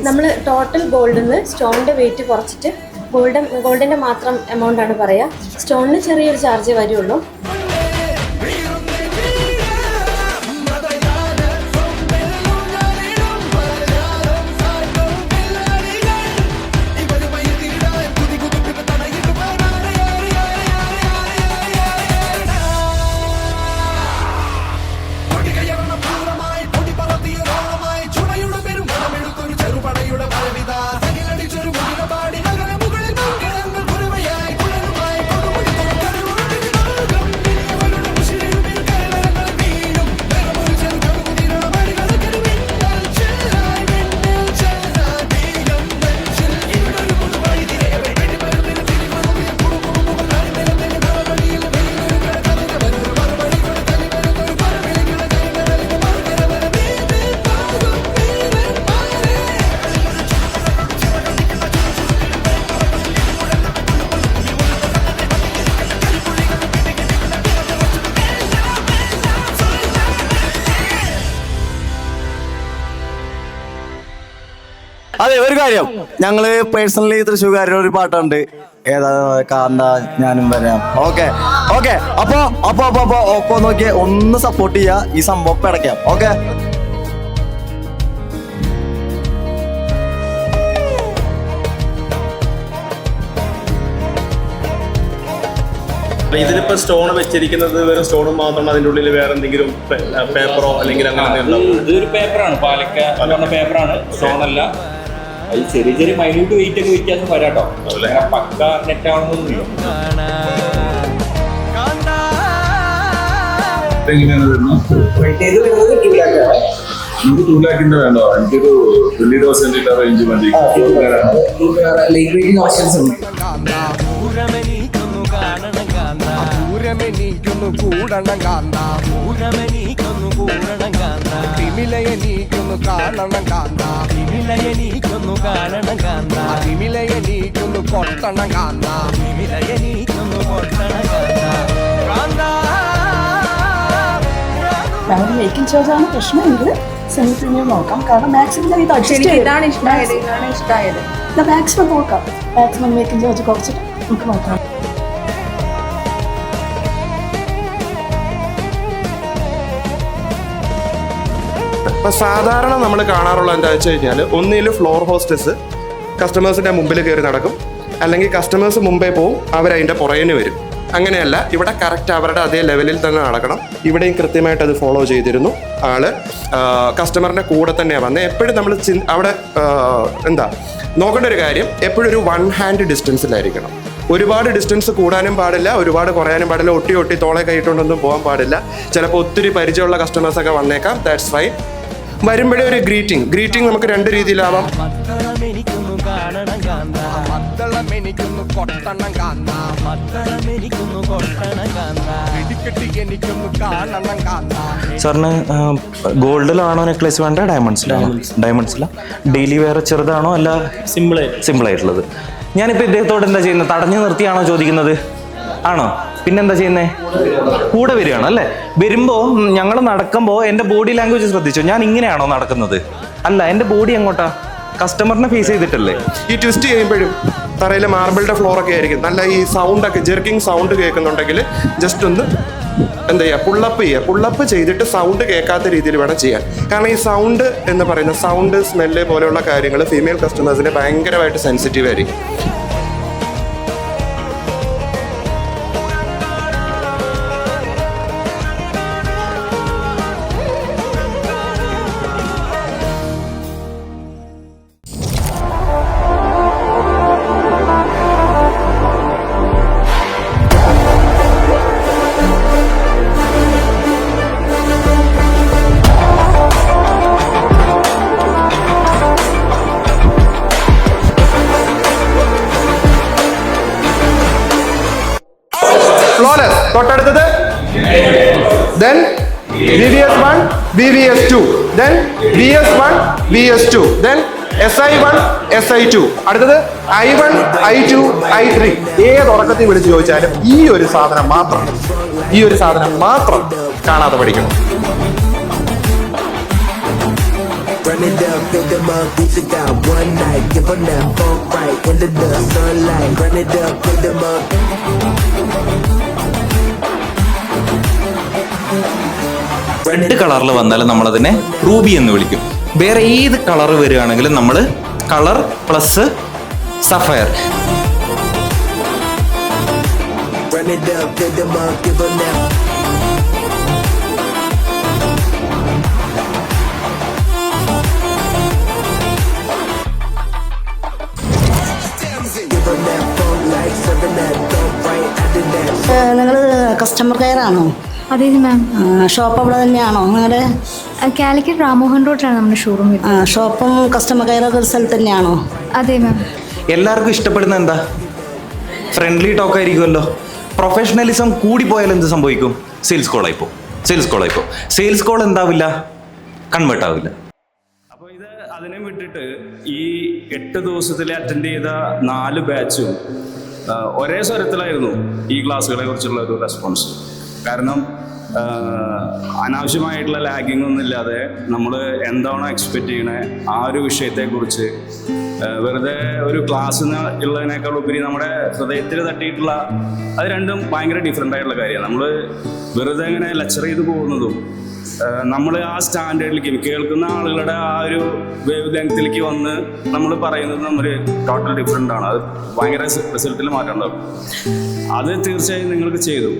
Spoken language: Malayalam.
നമ്മൾ ടോട്ടൽ ഗോൾഡിൽ നിന്ന് സ്റ്റോണിൻ്റെ വെയിറ്റ് കുറച്ചിട്ട് ഗോൾഡിൻ്റെ മാത്രം എമൗണ്ട് ആണ് പറയുക. സ്റ്റോണിന് ചെറിയൊരു ചാർജ് വരുള്ളൂ. അതെ, ഒരു കാര്യം, ഞങ്ങള് പേഴ്സണലി തൃശ്ശൂർക്കാരുടെ ഒരു പാട്ടുണ്ട്, ഏതാ കാന്ത ഞാനും വരാം. ഓക്കെ ഓക്കെ, അപ്പൊ നോക്കിയേ, ഒന്ന് സപ്പോർട്ട് ചെയ്യാ, ഈ സംഭവം പിടയ്ക്കാം. ഓക്കെ, ഇതിലിപ്പോ സ്റ്റോൺ വെച്ചിരിക്കുന്നത് വെറും സ്റ്റോണും മാത്രമാണ്, അതിൻ്റെ ഉള്ളിൽ വേറെ എന്തെങ്കിലും പേപ്പറോ അല്ലെങ്കിൽ അങ്ങനെ? ഇതൊരു പേപ്പറാണ്, പാലക്ക പറഞ്ഞ പേപ്പറാണ്, സ്റ്റോണല്ല. അത് ചെറിയ ചെറിയ മൈന്യൂട്ട് വെയിറ്റ് ഒക്കെ വ്യത്യാസം വരാട്ടോ, പക്ക നെറ്റ് ആവണമെന്നില്ല. എനിക്ക് 2 ലാഖിന്റെ വേണ്ടോ? എനിക്കൊരു 20,000 റേഞ്ച് മതി. പൂരമെനീക്കൊന്നു കൂടണം കാന്ത, പൂരമെനീക്കൊന്നു കൂടണം കാന്ത, തിമിലയെനീക്കൊന്നു കാണണം കാന്ത, തിമിലയെനീക്കൊന്നു കാണണം കാന്ത, തിമിലയെനീക്കൊന്നു കൊട്ടണം കാന്ത, തിമിലയെനീക്കൊന്നു കൊട്ടണം കാന്ത. ഞങ്ങളുടെ മേക്കിംഗ് ചാർജാണ് പ്രശ്നമെങ്കിൽ സെമി പ്രീമിയം നോക്കാം. കാരണം മാക്സിമം ഇത് ഇതാണ് ഇഷ്ടമായത്. മാക്സിമം നോക്കാം. മാക്സിമം മേക്കിംഗ് ചാർജ് കുറച്ചിട്ട് നമുക്ക് നോക്കാം. സാധാരണ നമ്മൾ കാണാറുള്ള എന്താ വെച്ച് കഴിഞ്ഞാൽ, ഒന്നിൽ ഫ്ലോർ ഹോസ്റ്റസ് കസ്റ്റമേഴ്സിൻ്റെ മുമ്പിൽ കയറി നടക്കും, അല്ലെങ്കിൽ കസ്റ്റമേഴ്സ് മുമ്പേ പോവും, അവരതിൻ്റെ പുറകിന് വരും. അങ്ങനെയല്ല, ഇവിടെ കറക്റ്റ് അവരുടെ അതേ ലെവലിൽ തന്നെ നടക്കണം. ഇവിടെയും കൃത്യമായിട്ട് അത് ഫോളോ ചെയ്തിരുന്നു. ആള് കസ്റ്റമറിൻ്റെ കൂടെ തന്നെയാണ് വന്നത്. എപ്പോഴും നമ്മൾ അവിടെ നോക്കേണ്ട ഒരു കാര്യം, എപ്പോഴും ഒരു 1 ഹാൻഡ് ഡിസ്റ്റൻസിലായിരിക്കണം. ഒരുപാട് ഡിസ്റ്റൻസ് കൂടാനും പാടില്ല, ഒരുപാട് കുറയാനും പാടില്ല. ഒട്ടി തോളെ കൈയിട്ടുകൊണ്ടൊന്നും പോകാൻ പാടില്ല. ചിലപ്പോൾ ഒത്തിരി പരിചയമുള്ള കസ്റ്റമേഴ്സൊക്കെ വന്നേക്കാം, ദാറ്റ്സ് ഫൈൻ. വരുമ്പോഴേ ഒരു ഗ്രീറ്റിംഗ് നമുക്ക് 2 രീതിയിലാവാം. സാറിന് ഗോൾഡിലാണോ നെക്ലേസ് വേണ്ട, ഡയമണ്ട്സിലാണോ? ഡയമണ്ട്സിലാണ്. ഡെയിലി വേറെ ചെറുതാണോ അല്ല സിമ്പിളായിട്ടുള്ളത്? ഞാനിപ്പോൾ ഇദ്ദേഹത്തോട് എന്താ ചെയ്യുന്നത്, തടഞ്ഞു നിർത്തിയാണോ ചോദിക്കുന്നത്? ആണോ? പിന്നെന്താ ചെയ്യുന്നേ? കൂടെ വരികയാണ് അല്ലേ? വരുമ്പോൾ ഞങ്ങൾ നടക്കുമ്പോൾ എൻ്റെ ബോഡി ലാംഗ്വേജ് ശ്രദ്ധിച്ചോ? ഞാൻ ഇങ്ങനെയാണോ നടക്കുന്നത്? അല്ല, എൻ്റെ ബോഡി എങ്ങോട്ടാ? കസ്റ്റമറിനെ ഫേസ് ചെയ്തിട്ടല്ലേ? ഈ ട്വിസ്റ്റ് ചെയ്യുമ്പോഴും തറയിലെ മാർബിളിൻ്റെ ഫ്ലോറൊക്കെ ആയിരിക്കും, നല്ല ഈ സൗണ്ടൊക്കെ ജെർക്കിങ് സൗണ്ട് കേൾക്കുന്നുണ്ടെങ്കിൽ ജസ്റ്റ് ഒന്ന് എന്താ ചെയ്യുക, പുള്ളപ്പ് ചെയ്തിട്ട് സൗണ്ട് കേൾക്കാത്ത രീതിയിൽ വേണം ചെയ്യാൻ. കാരണം ഈ സൗണ്ട് എന്ന് പറയുന്ന സൗണ്ട്, സ്മെല്ല് പോലെയുള്ള കാര്യങ്ങൾ ഫീമെയിൽ കസ്റ്റമേഴ്സിന് ഭയങ്കരമായിട്ട് സെൻസിറ്റീവ് ആയിരിക്കും. Flawless. തൊട്ടടുത്തത് then VVS1 VVS2 then VS1 VS2 then SI1 SI2. അടുത്തത് I1 I2 I3. ഏത് ഉറക്കത്തിൽ വിളിച്ച് ചോദിച്ചാലും ഈ ഒരു സാധനം മാത്രം കാണാതെ പഠിക്കണം. up, fill them up, beat it down one night. Give them that funk right into the sunlight. Run it up, fill them up. Red കളറിൽ വന്നാൽ നമ്മളതിനെ റൂബി എന്ന് വിളിക്കും. വേറെ ഏത് കളർ വരികയാണെങ്കിലും നമ്മൾ colour plus sapphire. Run it up, fill them up, give them that. Give them that funk like serving that dope right after that. നിങ്ങൾ കസ്റ്റമർ കെയർ ആണോ? അതെ മാം. ഷോപ്പ് അവിടെ തന്നെയാണോ നിങ്ങളുടെ? കാലിക്കറ്റ് രാമോഹൻ റോഡിലാണ് നമ്മുടെ ഷോറൂം. ഷോപ്പും കസ്റ്റമർ കെയറൊക്കെ ഒരു സ്ഥലത്ത് തന്നെയാണോ? അതെ മാം. എല്ലാവർക്കും ഇഷ്ടപ്പെടുന്ന എന്താ? ഫ്രണ്ട്ലി ടോക്ക് ആയിരിക്കുമല്ലോ. പ്രൊഫഷണലിസം കൂടിപ്പോയാൽ എന്ത് സംഭവിക്കും? സെയിൽസ് കോൾ ആയിപ്പോ. സെയിൽസ് കോൾ എന്താവില്ല? കൺവേർട്ട് ആവില്ല. അപ്പോൾ ഇത് അതിനെ വിട്ടിട്ട് ഈ 8 ദിവസത്തിൽ അറ്റൻഡ് ചെയ്ത 4 ബാച്ചും ഒരേ സ്വരത്തിലായിരുന്നു ഈ ക്ലാസ്സുകളെ കുറിച്ചുള്ള ഒരു റെസ്പോൺസ്. കാരണം അനാവശ്യമായിട്ടുള്ള ലാഗിങ് ഒന്നും ഇല്ലാതെ നമ്മൾ എന്താണോ എക്സ്പെക്റ്റ് ചെയ്യണേ ആ ഒരു വിഷയത്തെക്കുറിച്ച് വെറുതെ ഒരു ക്ലാസ് ഉള്ളതിനേക്കാൾ ഉപരി നമ്മുടെ ഹൃദയത്തിൽ തട്ടിയിട്ടുള്ള അത് രണ്ടും ഭയങ്കര ഡിഫറെൻ്റ് ആയിട്ടുള്ള കാര്യമാണ്. നമ്മൾ വെറുതെ ഇങ്ങനെ ലെക്ചർ ചെയ്ത് പോകുന്നതും നമ്മൾ ആ സ്റ്റാൻഡേർഡിലേക്ക് കേൾക്കുന്ന ആളുകളുടെ ആ ഒരു വേവ് ലെങ്ത്തിലേക്ക് വന്ന് നമ്മൾ പറയുന്നത് നമ്മൾ ടോട്ടൽ ഡിഫറെൻ്റ് ആണ്. അത് ഭയങ്കര റിസൾട്ടിൽ മാറ്റം ഉണ്ടാവും. അത് തീർച്ചയായും നിങ്ങൾക്ക് ചെയ്തു.